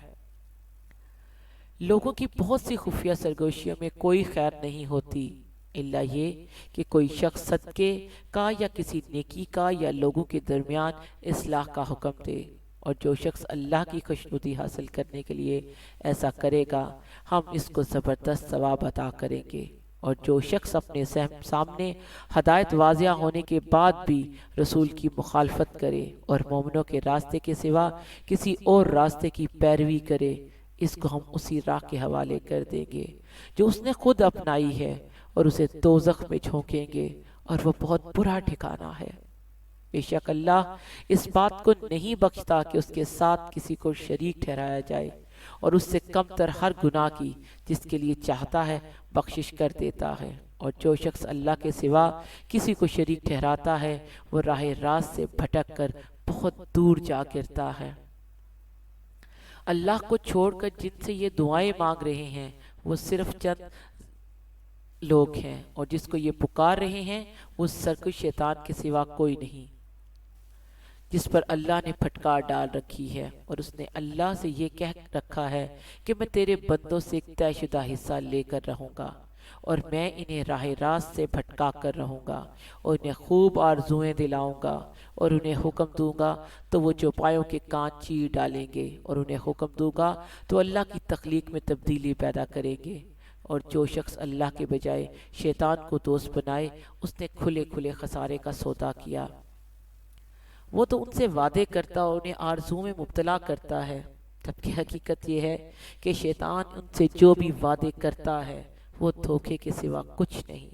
A: لوگوں کی بہت سی خفیہ سرگوشیوں میں کوئی خیر نہیں ہوتی الا یہ کہ کوئی شخص صدقے کا یا کسی نیکی کا یا لوگوں کے درمیان اصلاح کا حکم دے، اور جو شخص اللہ کی خوشنودی حاصل کرنے کے لیے ایسا کرے گا ہم اس کو زبردست ثواب عطا کریں گے، اور جو شخص اپنے سامنے ہدایت واضح ہونے کے بعد بھی رسول کی مخالفت کرے اور مومنوں کے راستے کے سوا کسی اور راستے کی پیروی کرے، اس کو ہم اسی راہ کے حوالے کر دیں گے جو اس نے خود اپنائی ہے، اور اسے دوزخ میں جھونکیں گے اور وہ بہت برا ٹھکانہ ہے۔ بے شک اللہ اس بات کو نہیں بخشتا کہ اس کے ساتھ کسی کو شریک ٹھہرایا جائے، اور اس سے کم تر ہر گناہ کی جس کے لیے چاہتا ہے بخشش کر دیتا ہے، اور جو شخص اللہ کے سوا کسی کو شریک ٹھہراتا ہے وہ راہ راست سے بھٹک کر بہت دور جا گرتا ہے۔ اللہ کو چھوڑ کر جن سے یہ دعائیں مانگ رہے ہیں وہ صرف چند لوگ ہیں، اور جس کو یہ پکار رہے ہیں وہ سرکش شیطان کے سوا کوئی نہیں، جس پر اللہ نے پھٹکار ڈال رکھی ہے، اور اس نے اللہ سے یہ کہہ رکھا ہے کہ میں تیرے بندوں سے ایک طے شدہ حصہ لے کر رہوں گا، اور میں انہیں راہ راست سے بھٹکا کر رہوں گا، اور انہیں خوب آرزویں دلاؤں گا، اور انہیں حکم دوں گا تو وہ چوپایوں کے کان چیر ڈالیں گے، اور انہیں حکم دوں گا تو اللہ کی تخلیق میں تبدیلی پیدا کریں گے، اور جو شخص اللہ کے بجائے شیطان کو دوست بنائے اس نے کھلے کھلے خسارے کا سودا کیا۔ وہ تو ان سے وعدے کرتا اور انہیں آرزو میں مبتلا کرتا ہے، جبکہ حقیقت یہ ہے کہ شیطان ان سے جو بھی وعدے کرتا ہے وہ دھوکے کے سوا کچھ نہیں۔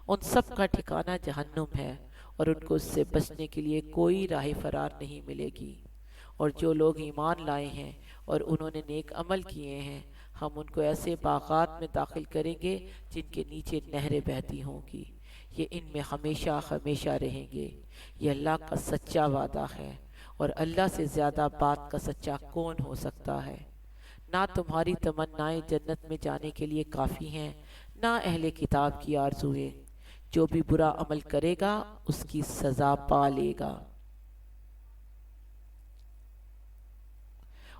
A: ان سب کا ٹھکانہ جہنم ہے، اور ان کو اس سے بچنے کے لیے کوئی راہ فرار نہیں ملے گی۔ اور جو لوگ ایمان لائے ہیں اور انہوں نے نیک عمل کیے ہیں ہم ان کو ایسے باغات میں داخل کریں گے جن کے نیچے نہریں بہتی ہوں گی، یہ ان میں ہمیشہ ہمیشہ رہیں گے۔ یہ اللہ کا سچا وعدہ ہے، اور اللہ سے زیادہ بات کا سچا کون ہو سکتا ہے؟ نہ تمہاری تمنائیں جنت میں جانے کے لیے کافی ہیں، نہ اہل کتاب کی آرزویں۔ جو بھی برا عمل کرے گا اس کی سزا پا لے گا،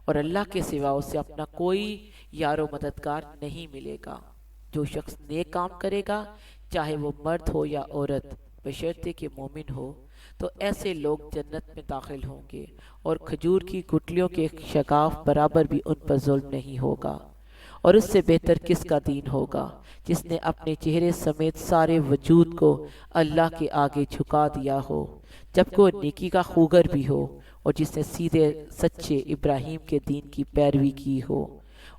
A: اور اللہ کے سوا اسے اپنا کوئی یار و مددگار نہیں ملے گا۔ جو شخص نیک کام کرے گا چاہے وہ مرد ہو یا عورت، بشرطے کہ مومن ہو، تو ایسے لوگ جنت میں داخل ہوں گے، اور کھجور کی گٹلیوں کے شگاف برابر بھی ان پر ظلم نہیں ہوگا۔ اور اس سے بہتر کس کا دین ہوگا جس نے اپنے چہرے سمیت سارے وجود کو اللہ کے آگے جھکا دیا ہو، جبکہ وہ نیکی کا خوگر بھی ہو، اور جس نے سیدھے سچے ابراہیم کے دین کی پیروی کی ہو۔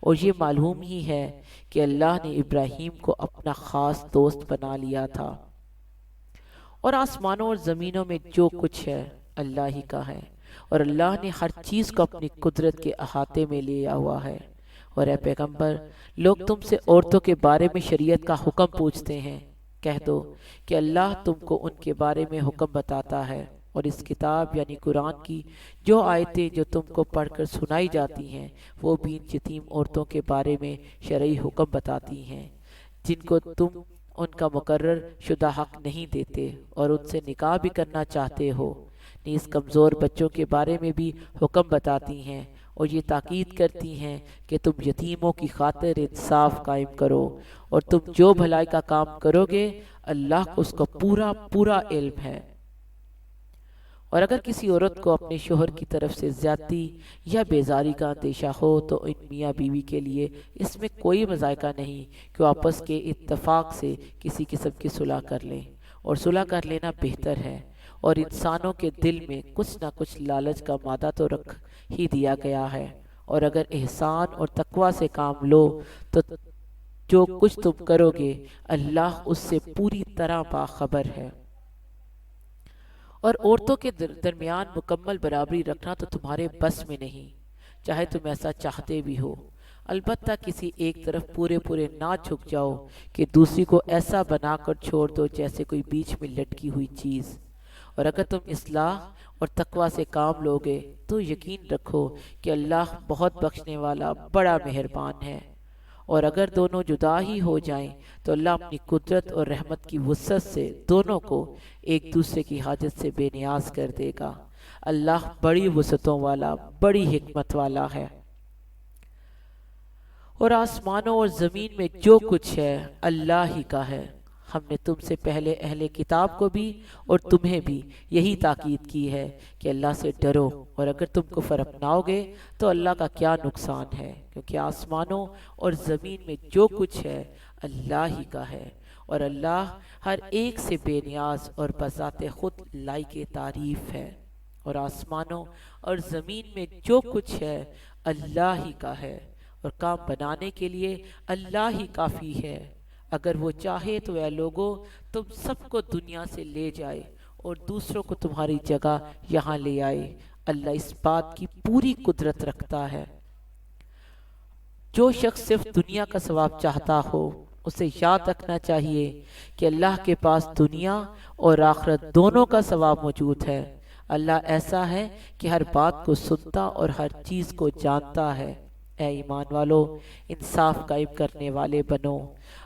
A: اور یہ معلوم ہی ہے کہ اللہ نے ابراہیم کو اپنا خاص دوست بنا لیا تھا، اور آسمانوں اور زمینوں میں جو کچھ ہے اللہ ہی کا ہے، اور اللہ نے ہر چیز کو اپنی قدرت کے احاطے میں لیا ہوا ہے۔ اور اے پیغمبر، لوگ تم سے عورتوں کے بارے میں شریعت کا حکم پوچھتے ہیں، کہہ دو کہ اللہ تم کو ان کے بارے میں حکم بتاتا ہے، اور اس کتاب یعنی قرآن کی جو آیتیں جو تم کو پڑھ کر سنائی جاتی ہیں وہ بھی ان یتیم عورتوں کے بارے میں شرعی حکم بتاتی ہیں جن کو تم ان کا مقرر شدہ حق نہیں دیتے اور ان سے نکاح بھی کرنا چاہتے ہو۔ نیز کمزور بچوں کے بارے میں بھی حکم بتاتی ہیں، اور یہ تاکید کرتی ہیں کہ تم یتیموں کی خاطر انصاف قائم کرو، اور تم جو بھلائی کا کام کرو گے اللہ کو اس کا پورا پورا علم ہے۔ اور اگر کسی عورت کو اپنے شوہر کی طرف سے زیادتی یا بیزاری کا اندیشہ ہو تو ان میاں بیوی کے لیے اس میں کوئی مذائقہ نہیں کہ وہ آپس کے اتفاق سے کسی قسم کی صلح کر لیں، اور صلح کر لینا بہتر ہے۔ اور انسانوں کے دل میں کچھ نہ کچھ لالچ کا مادہ تو رکھ ہی دیا گیا ہے، اور اگر احسان اور تقوی سے کام لو تو جو کچھ تم کرو گے اللہ اس سے پوری طرح باخبر ہے۔ اور عورتوں کے درمیان مکمل برابری رکھنا تو تمہارے بس میں نہیں، چاہے تم ایسا چاہتے بھی ہو، البتہ کسی ایک طرف پورے نہ جھک جاؤ کہ دوسری کو ایسا بنا کر چھوڑ دو جیسے کوئی بیچ میں لٹکی ہوئی چیز۔ اور اگر تم اصلاح اور تقوی سے کام لوگے تو یقین رکھو کہ اللہ بہت بخشنے والا بڑا مہربان ہے۔ اور اگر دونوں جدا ہی ہو جائیں تو اللہ اپنی قدرت اور رحمت کی وسعت سے دونوں کو ایک دوسرے کی حاجت سے بے نیاز کر دے گا۔ اللہ بڑی وسعتوں والا، بڑی حکمت والا ہے۔ اور آسمانوں اور زمین میں جو کچھ ہے اللہ ہی کا ہے، ہم نے تم سے پہلے اہل کتاب کو بھی اور تمہیں بھی یہی تاکید کی ہے کہ اللہ سے ڈرو، اور اگر تم کفر اپناؤ گے تو اللہ کا کیا نقصان ہے، کیونکہ آسمانوں اور زمین میں جو کچھ ہے اللہ ہی کا ہے، اور اللہ ہر ایک سے بے نیاز اور بذات خود لائق تعریف ہے، اور آسمانوں اور زمین میں جو کچھ ہے اللہ ہی کا ہے، اور کام بنانے کے لیے اللہ ہی کافی ہے۔ اگر وہ چاہے تو اے لوگو تم سب کو دنیا سے لے جائے اور دوسروں کو تمہاری جگہ یہاں لے آئے، اللہ اس بات کی پوری قدرت رکھتا ہے۔ جو شخص صرف دنیا کا ثواب چاہتا ہو اسے یاد رکھنا چاہیے کہ اللہ کے پاس دنیا اور آخرت دونوں کا ثواب موجود ہے۔ اللہ ایسا ہے کہ ہر بات کو سنتا اور ہر چیز کو جانتا ہے۔ اے ایمان والو، انصاف قائم کرنے والے بنو،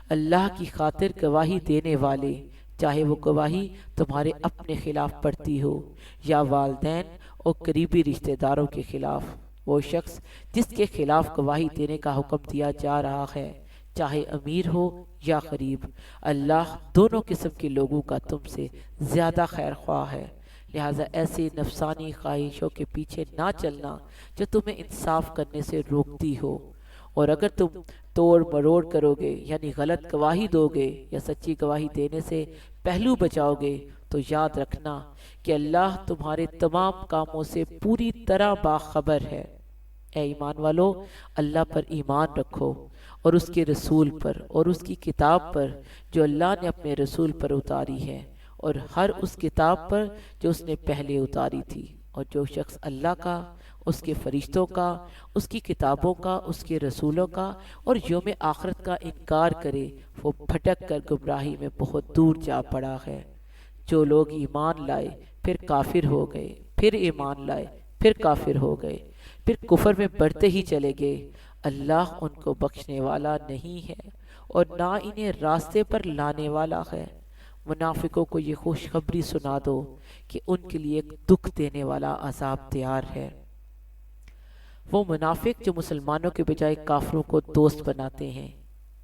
A: اللہ کی خاطر گواہی دینے والے، چاہے وہ گواہی تمہارے اپنے خلاف پڑتی ہو یا والدین اور قریبی رشتہ داروں کے خلاف۔ وہ شخص جس کے خلاف گواہی دینے کا حکم دیا جا رہا ہے، چاہے امیر ہو یا غریب، اللہ دونوں قسم کے لوگوں کا تم سے زیادہ خیر خواہ ہے۔ لہٰذا ایسی نفسانی خواہشوں کے پیچھے نہ چلنا جو تمہیں انصاف کرنے سے روکتی ہو، اور اگر تم توڑ مروڑ کرو گے یعنی غلط گواہی دو گے یا سچی گواہی دینے سے پہلو بچاؤ گے تو یاد رکھنا کہ اللہ تمہارے تمام کاموں سے پوری طرح باخبر ہے۔ اے ایمان والو، اللہ پر ایمان رکھو اور اس کے رسول پر اور اس کی کتاب پر جو اللہ نے اپنے رسول پر اتاری ہے، اور ہر اس کتاب پر جو اس نے پہلے اتاری تھی، اور جو شخص اللہ کا، اس کے فرشتوں کا، اس کی کتابوں کا، اس کے رسولوں کا اور یوم آخرت کا انکار کرے وہ بھٹک کر گمراہی میں بہت دور جا پڑا ہے۔ جو لوگ ایمان لائے پھر کافر ہو گئے، پھر ایمان لائے پھر کافر ہو گئے، پھر کفر میں بڑھتے ہی چلے گئے، اللہ ان کو بخشنے والا نہیں ہے اور نہ انہیں راستے پر لانے والا ہے۔ منافقوں کو یہ خوشخبری سنا دو کہ ان کے لیے ایک دکھ دینے والا عذاب تیار ہے۔ وہ منافق جو مسلمانوں کے بجائے کافروں کو دوست بناتے ہیں،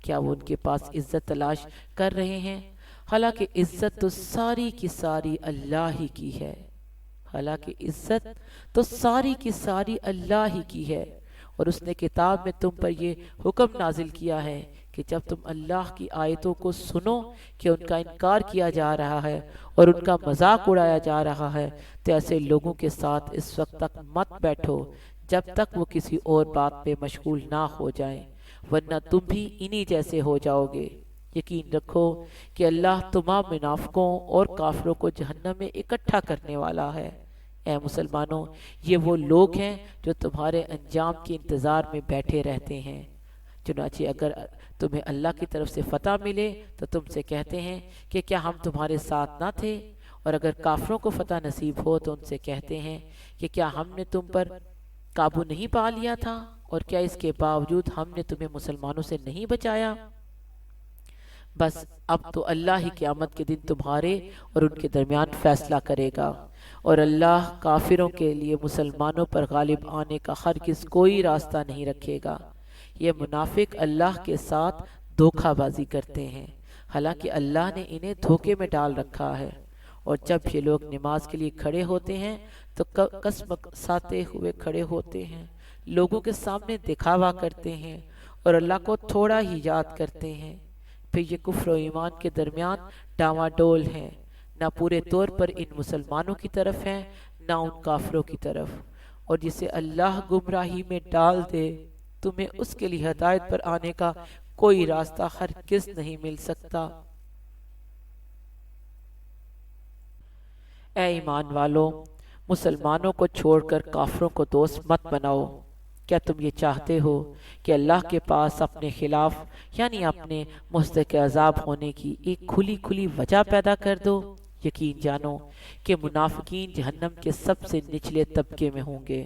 A: کیا وہ ان کے پاس عزت تلاش کر رہے ہیں؟ حالانکہ عزت تو ساری کی ساری اللہ ہی کی ہے، حالانکہ عزت تو ساری کی ساری اللہ ہی کی ہے، اور اس نے کتاب میں تم پر یہ حکم نازل کیا ہے کہ جب تم اللہ کی آیتوں کو سنو کہ ان کا انکار کیا جا رہا ہے اور ان کا مذاق اڑایا جا رہا ہے، تو ایسے لوگوں کے ساتھ اس وقت تک مت بیٹھو جب تک وہ کسی اور بات پہ مشغول نہ ہو جائیں، ورنہ تم بھی انہی جیسے ہو جاؤ گے۔ یقین رکھو کہ اللہ تمام منافقوں اور کافروں کو جہنم میں اکٹھا کرنے والا ہے۔ اے مسلمانوں، یہ وہ لوگ ہیں جو تمہارے انجام کے انتظار میں بیٹھے رہتے ہیں۔ چنانچہ اگر تمہیں اللہ کی طرف سے فتح ملے تو تم سے کہتے ہیں کہ کیا ہم تمہارے ساتھ نہ تھے، اور اگر کافروں کو فتح نصیب ہو تو ان سے کہتے ہیں کہ کیا ہم نے تم پر قابو نہیں پا لیا تھا، اور کیا اس کے باوجود ہم نے تمہیں مسلمانوں سے نہیں بچایا؟ بس اب تو اللہ ہی قیامت کے دن تمہارے اور ان کے درمیان فیصلہ کرے گا، اور اللہ کافروں کے لیے مسلمانوں پر غالب آنے کا ہرگز کوئی راستہ نہیں رکھے گا۔ یہ منافق اللہ کے ساتھ دھوکہ بازی کرتے ہیں، حالانکہ اللہ نے انہیں دھوکے میں ڈال رکھا ہے، اور جب یہ لوگ نماز کے لیے کھڑے ہوتے ہیں تو کسمساتے ہوئے کھڑے ہوتے ہیں، لوگوں کے سامنے دکھاوا کرتے ہیں اور اللہ کو تھوڑا ہی یاد کرتے ہیں۔ پھر یہ کفر و ایمان کے درمیان ڈاواں ڈول ہیں، نہ پورے طور پر ان مسلمانوں کی طرف ہیں نہ ان کافروں کی طرف، اور جسے اللہ گمراہی میں ڈال دے تمہیں اس کے لیے ہدایت پر آنے کا کوئی راستہ ہرگز نہیں مل سکتا۔ اے ایمان والو، مسلمانوں کو چھوڑ کر کافروں کو دوست مت بناؤ۔ کیا تم یہ چاہتے ہو کہ اللہ کے پاس اپنے خلاف یعنی اپنے مستحق عذاب ہونے کی ایک کھلی کھلی وجہ پیدا کر دو؟ یقین جانو کہ منافقین جہنم کے سب سے نچلے طبقے میں ہوں گے،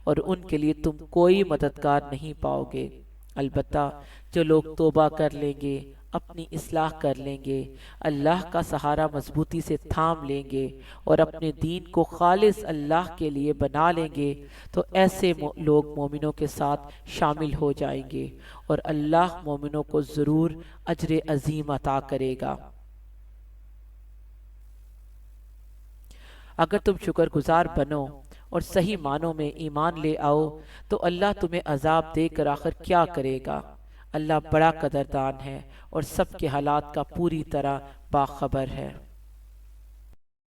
A: اور ان کے لیے تم کوئی مددگار نہیں پاؤ گے۔ البتہ جو لوگ توبہ کر لیں گے، اپنی اصلاح کر لیں گے، اللہ کا سہارا مضبوطی سے تھام لیں گے اور اپنے دین کو خالص اللہ کے لیے بنا لیں گے، تو ایسے لوگ مومنوں کے ساتھ شامل ہو جائیں گے، اور اللہ مومنوں کو ضرور اجر عظیم عطا کرے گا۔ اگر تم شکر گزار بنو اور صحیح معنوں میں ایمان لے آؤ تو اللہ تمہیں عذاب دے کر آخر کیا کرے گا۔ اللہ بڑا قدردان ہے اور سب کے حالات کا پوری طرح باخبر ہے۔